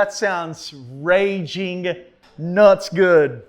that sounds raging nuts good.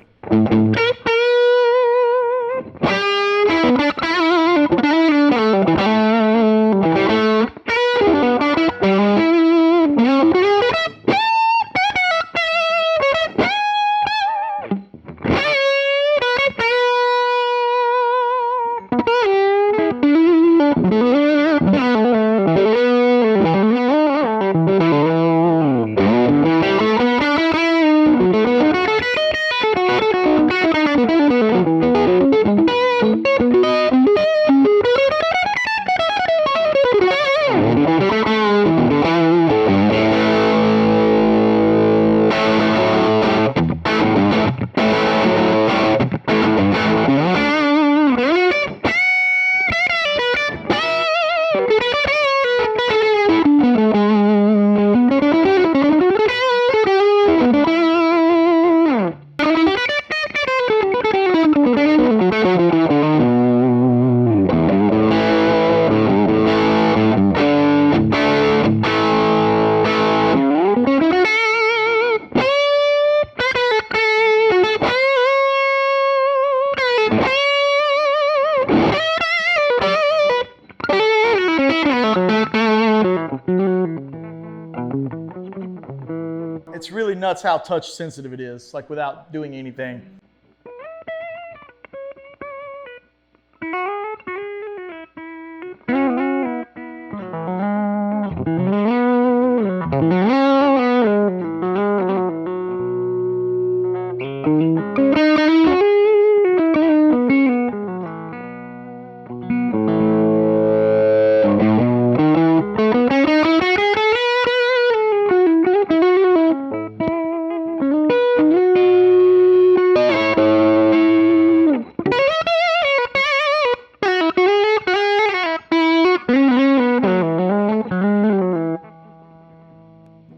It's really nuts how touch sensitive it is, like without doing anything.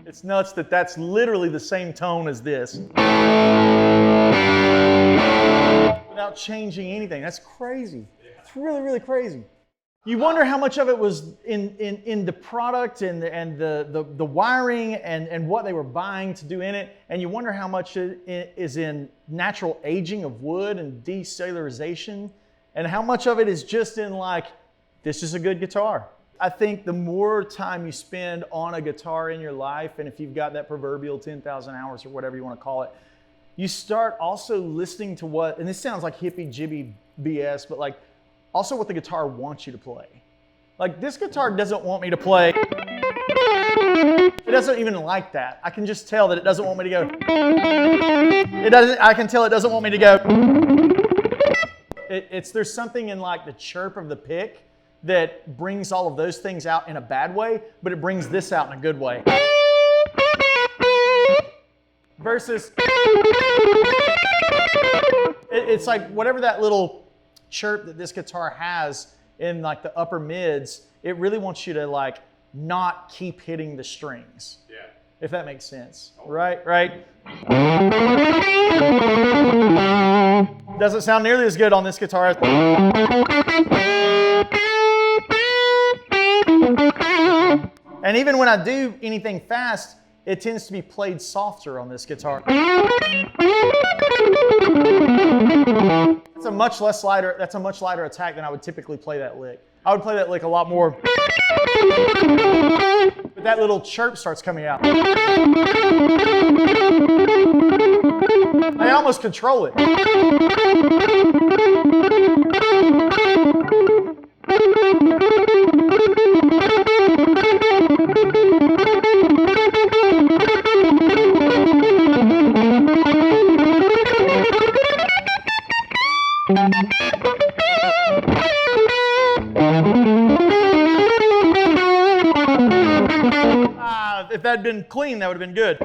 It's nuts that that's literally the same tone as this. Without changing anything. That's crazy. It's really, really crazy. You wonder how much of it was in the product and the wiring and what they were buying to do in it. And you wonder how much is in natural aging of wood and decellularization. And how much of it is just in like, this is a good guitar. I think the more time you spend on a guitar in your life, and if you've got that proverbial 10,000 hours or whatever you want to call it, you start also listening to what, and this sounds like hippie jibby BS, but like also what the guitar wants you to play. Like this guitar doesn't want me to play. It doesn't even like that. I can just tell that it doesn't want me to go. I can tell it doesn't want me to go. There's something in like the chirp of the pick that brings all of those things out in a bad way, but it brings this out in a good way. Versus, it's like whatever that little chirp that this guitar has in like the upper mids, it really wants you to like not keep hitting the strings. Yeah. If that makes sense. Right? Doesn't sound nearly as good on this guitar. And even when I do anything fast, it tends to be played softer on this guitar. That's a much lighter attack than I would typically play that lick. I would play that lick a lot more. But that little chirp starts coming out. I almost control it. If that had been clean, that would have been good.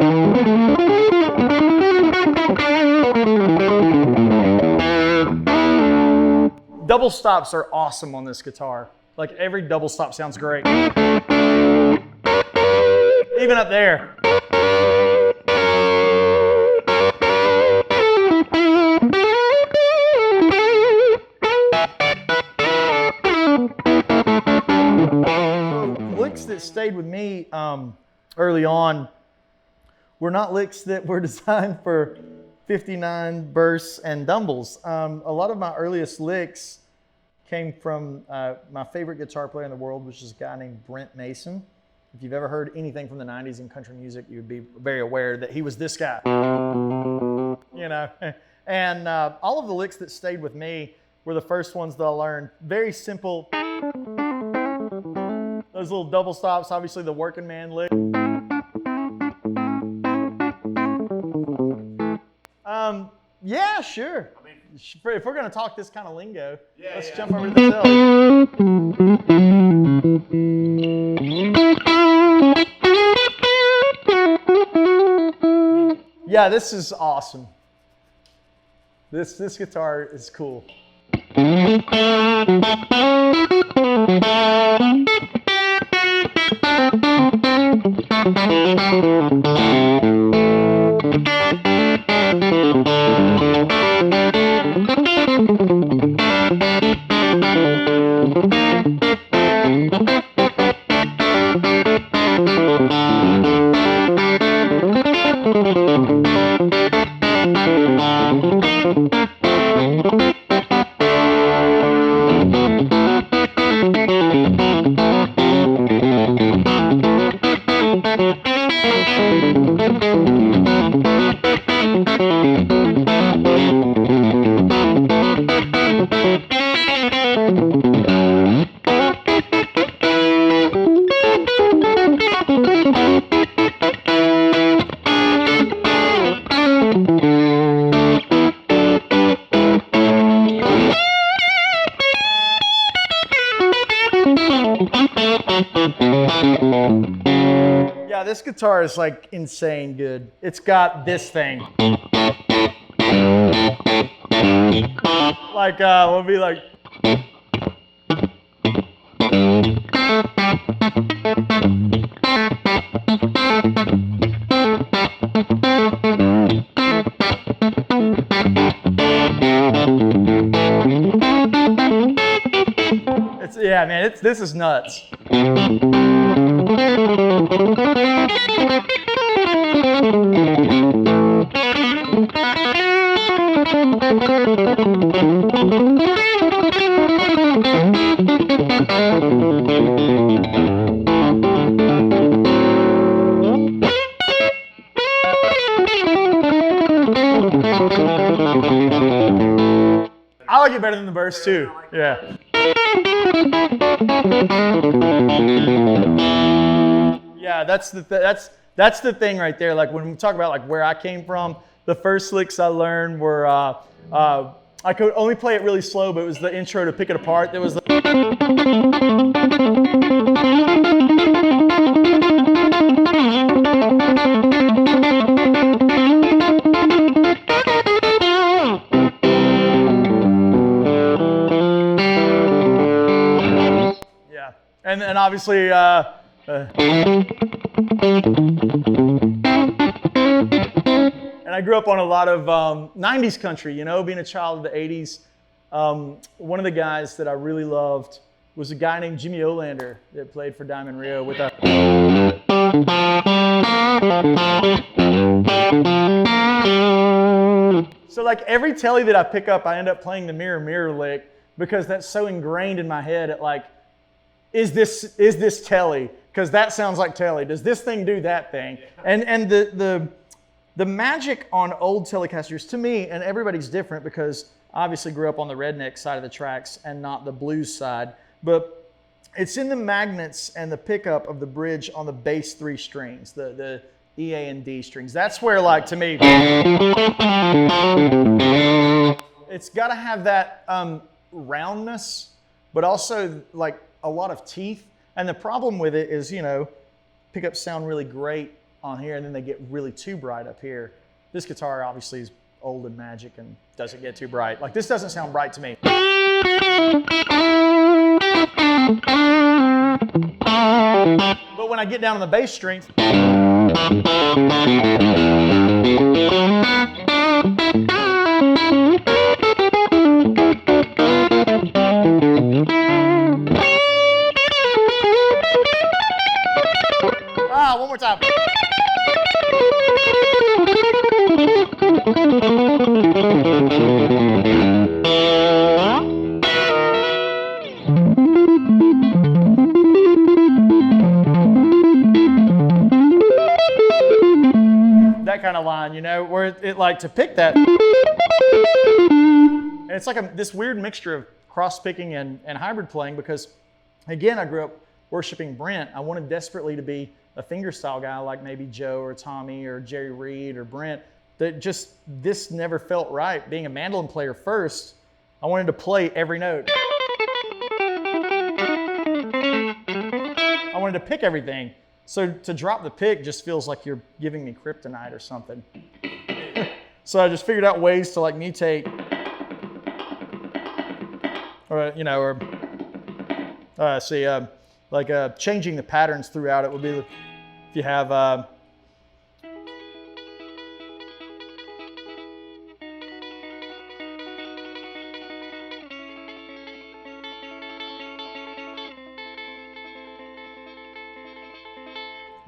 Double stops are awesome on this guitar. Like every double stop sounds great. Even up there. Licks that stayed with me early on were not licks that were designed for 59 bursts and dumbles. A lot of my earliest licks came from my favorite guitar player in the world, which is a guy named Brent Mason. If you've ever heard anything from the 90s in country music, you'd be very aware that he was this guy. You know, and all of the licks that stayed with me were the first ones that I learned. Very simple. Those little double stops, obviously the working man lick. Yeah, sure. I mean, if we're going to talk this kind of lingo, let's jump over to the tele. Yeah, this is awesome. This guitar is cool. Yeah, this guitar is like insane good. It's got this thing. Like, we'll be like. Yeah, man, this is nuts. I like it better than the burst too. Yeah. Yeah, that's the thing right there. Like when we talk about like where I came from, the first licks I learned were I could only play it really slow, but it was the intro to Pick It Apart. That was the yeah, and obviously. And I grew up on a lot of 90s country, you know, being a child of the 80s. One of the guys that I really loved was a guy named Jimmy Olander that played for Diamond Rio with a... So like every tele that I pick up, I end up playing the mirror mirror lick because that's so ingrained in my head at like, is this tele? Because that sounds like tele. Does this thing do that thing? And the magic on old Telecasters, to me, and everybody's different because I obviously grew up on the redneck side of the tracks and not the blues side, but it's in the magnets and the pickup of the bridge on the bass 3 strings, the E, A, and D strings. That's where, like, to me, it's got to have that roundness, but also like a lot of teeth. And the problem with it is, you know, pickups sound really great on here and then they get really too bright up here. This guitar obviously is old and magic and doesn't get too bright. Like this doesn't sound bright to me. But when I get down on the bass strings, one more time. That kind of line, you know, where it like to pick that. And it's like this weird mixture of cross-picking and hybrid playing because, again, I grew up worshiping Brent. I wanted desperately to be a fingerstyle guy like maybe Joe or Tommy or Jerry Reed or Brent. That just, this never felt right. Being a mandolin player first, I wanted to play every note. I wanted to pick everything. So to drop the pick just feels like you're giving me kryptonite or something. So I just figured out ways to like mutate, or you know, or changing the patterns throughout it would be if you have.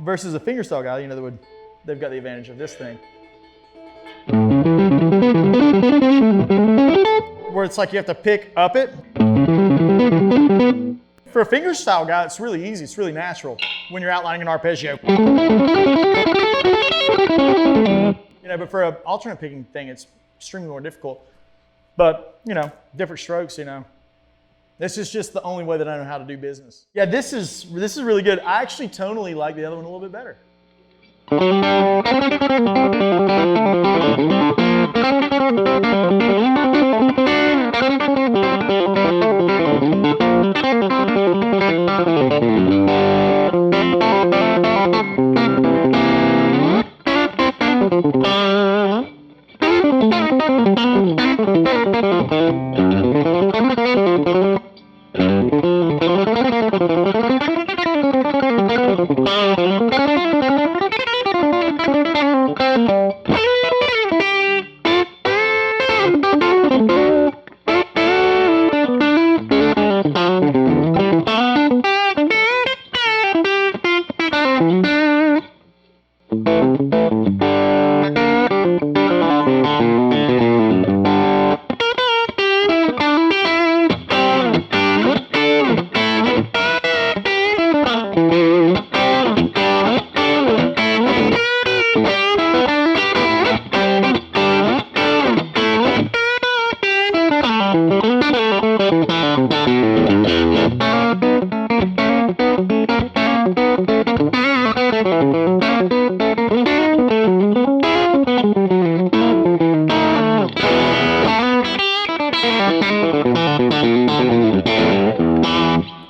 Versus a fingerstyle guy, you know, they've got the advantage of this thing. Where it's like you have to pick up it. For a fingerstyle guy, it's really easy, it's really natural when you're outlining an arpeggio. You know, but for an alternate picking thing, it's extremely more difficult. But, you know, different strokes, you know. This is just the only way that I know how to do business. Yeah, this is really good. I actually tonally like the other one a little bit better.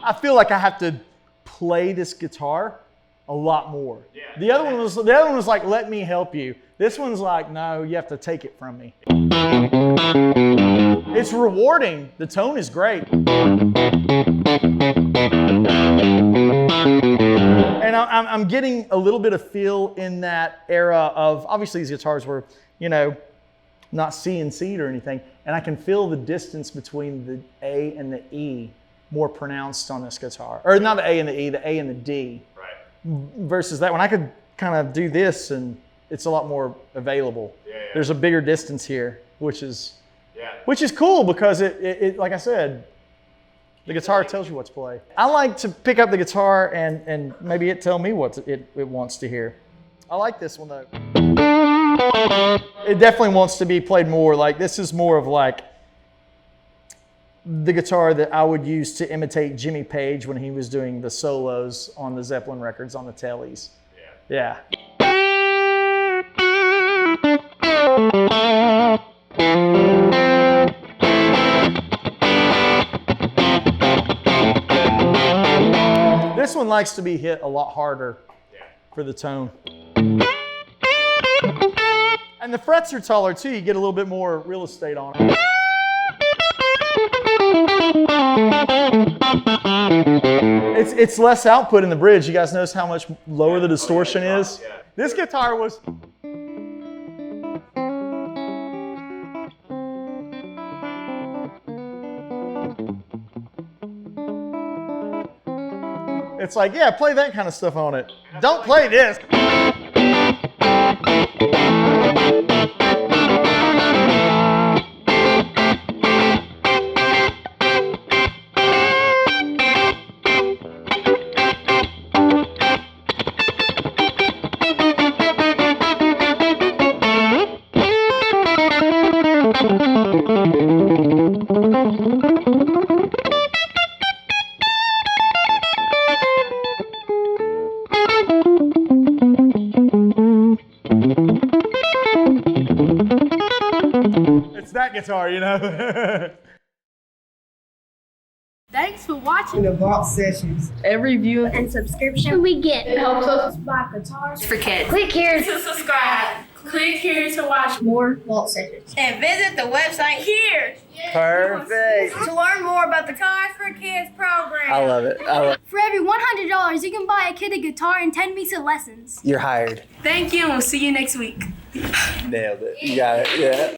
I feel like I have to play this guitar a lot more. Yeah. The other one was like, let me help you. This one's like, no, you have to take it from me. It's rewarding. The tone is great. And I'm getting a little bit of feel in that era of, obviously these guitars were, you know, not CNC'd or anything. And I can feel the distance between the A and the E more pronounced on this guitar. Or not the A and the E, the A and the D. Right. Versus that one, I could kind of do this and it's a lot more available. Yeah, yeah. There's a bigger distance here, which is cool because it like I said, the guitar tells you what to play. I like to pick up the guitar and maybe it tell me what it wants to hear. I like this one though. It definitely wants to be played more. Like this is more of like the guitar that I would use to imitate Jimmy Page when he was doing the solos on the Zeppelin records on the teles. Yeah. This one likes to be hit a lot harder for the tone. And the frets are taller too, you get a little bit more real estate on it. It's less output in the bridge. You guys notice how much lower the distortion is? Yeah. This guitar was... It's like, yeah, play that kind of stuff on it. Don't play this. that guitar, you know? Thanks for watching The vault sessions. every view and subscription we get. It helps us Buy guitars for kids. Click here To subscribe. Click here to watch more vault sessions. And visit the website here Perfect. to learn more about the Guitars for Kids program. I love it. I love it. For every $100, you can buy a kid a guitar and 10 weeks of lessons. You're hired. Thank you, and we'll see you next week. Nailed it. You got it. Yeah.